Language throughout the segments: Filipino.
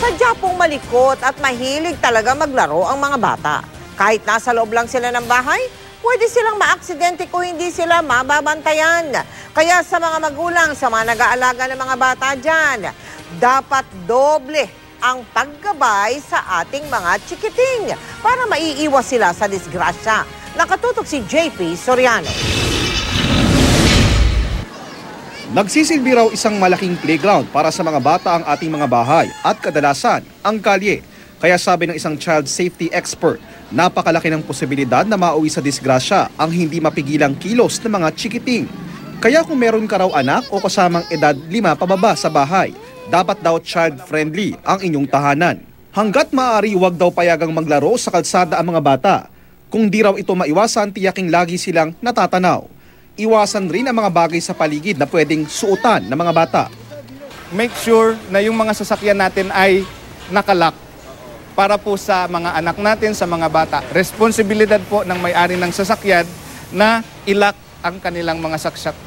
Sadya pong malikot at mahilig talaga maglaro ang mga bata. Kahit nasa loob lang sila ng bahay, pwede silang maaksidente kung hindi sila mababantayan. Kaya sa mga magulang, sa mga nag-aalaga ng mga bata dyan, dapat doble ang paggabay sa ating mga chikiting para maiiwas sila sa disgrasya. Nakatutok si JP Soriano. Nagsisilbi raw isang malaking playground para sa mga bata ang ating mga bahay at kadalasan ang kalye. Kaya sabi ng isang child safety expert, napakalaki ng posibilidad na mauwi sa disgrasya ang hindi mapigilang kilos ng mga chikiting. Kaya kung meron ka raw anak o kasamang edad 5 pababa sa bahay, dapat daw child-friendly ang inyong tahanan. Hanggat maaari, huwag daw payagang maglaro sa kalsada ang mga bata. Kung di raw ito maiwasan, tiyaking lagi silang natatanaw. Iwasan rin ang mga bagay sa paligid na pwedeng suotan ng mga bata. Make sure na yung mga sasakyan natin ay nakalock para po sa mga anak natin, sa mga bata. Responsibilidad po ng may-ari ng sasakyan na ilock ang kanilang mga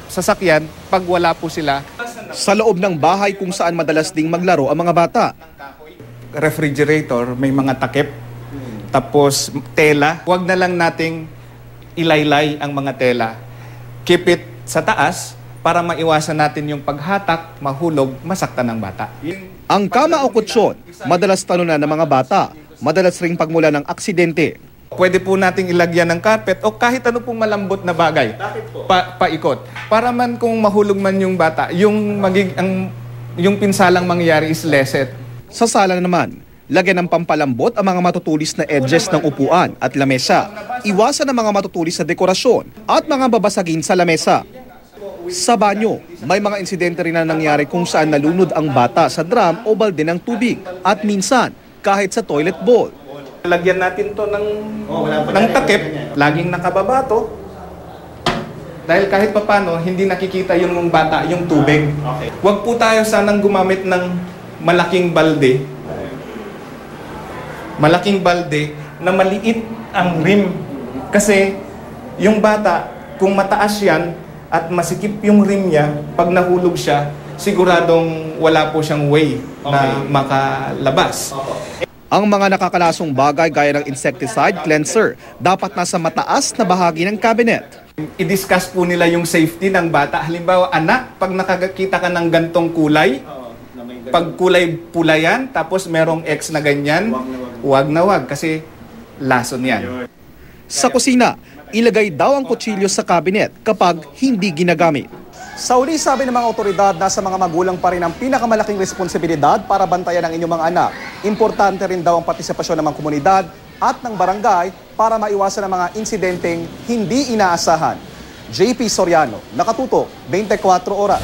sasakyan pag wala po sila. Sa loob ng bahay kung saan madalas ding maglaro ang mga bata. Refrigerator, may mga takip, tapos tela. Huwag na lang nating ilaylay ang mga tela. Keep it sa taas para maiwasan natin yung paghatak, mahulog, masaktan ng bata. Ang kama o kutsyon, madalas talunan ng mga bata, madalas ring pagmula ng aksidente. Pwede po nating ilagyan ng carpet o kahit ano pong malambot na bagay, paikot. Para man kung mahulog man yung bata, yung pinsalang mangyayari is lesset. Sa sala naman, lagyan ng pampalambot ang mga matutulis na edges ng upuan at lamesa. Iwasan ang mga matutulis sa dekorasyon at mga babasagin sa lamesa. Sa banyo, may mga insidente rin na nangyari kung saan nalunod ang bata sa drum o balde ng tubig at minsan kahit sa toilet bowl. Lagyan natin to ng takip, laging nakababa to. Dahil kahit papano, hindi nakikita yung bata, yung tubig. Huwag po tayo sanang gumamit ng malaking balde. Malaking balde na maliit ang rim. Kasi yung bata, kung mataas yan at masikip yung rim niya, pag nahulog siya, siguradong wala po siyang way na makalabas. Ang mga nakakalasong bagay gaya ng insecticide cleanser dapat nasa mataas na bahagi ng cabinet. I-discuss po nila yung safety ng bata. Halimbawa, anak, pag nakakita ka ng gantong kulay, pag kulay pula yan, tapos merong X na ganyan, wag na wag kasi lason yan. Sa kusina, ilagay daw ang kutsilyo sa cabinet kapag hindi ginagamit. Sa uli, sabi ng mga otoridad, nasa mga magulang pa rin ang pinakamalaking responsibilidad para bantayan ang inyong mga anak. Importante rin daw ang partisipasyon ng mga komunidad at ng barangay para maiwasan ang mga insidenteng hindi inaasahan. JP Soriano, nakatutok, 24 oras.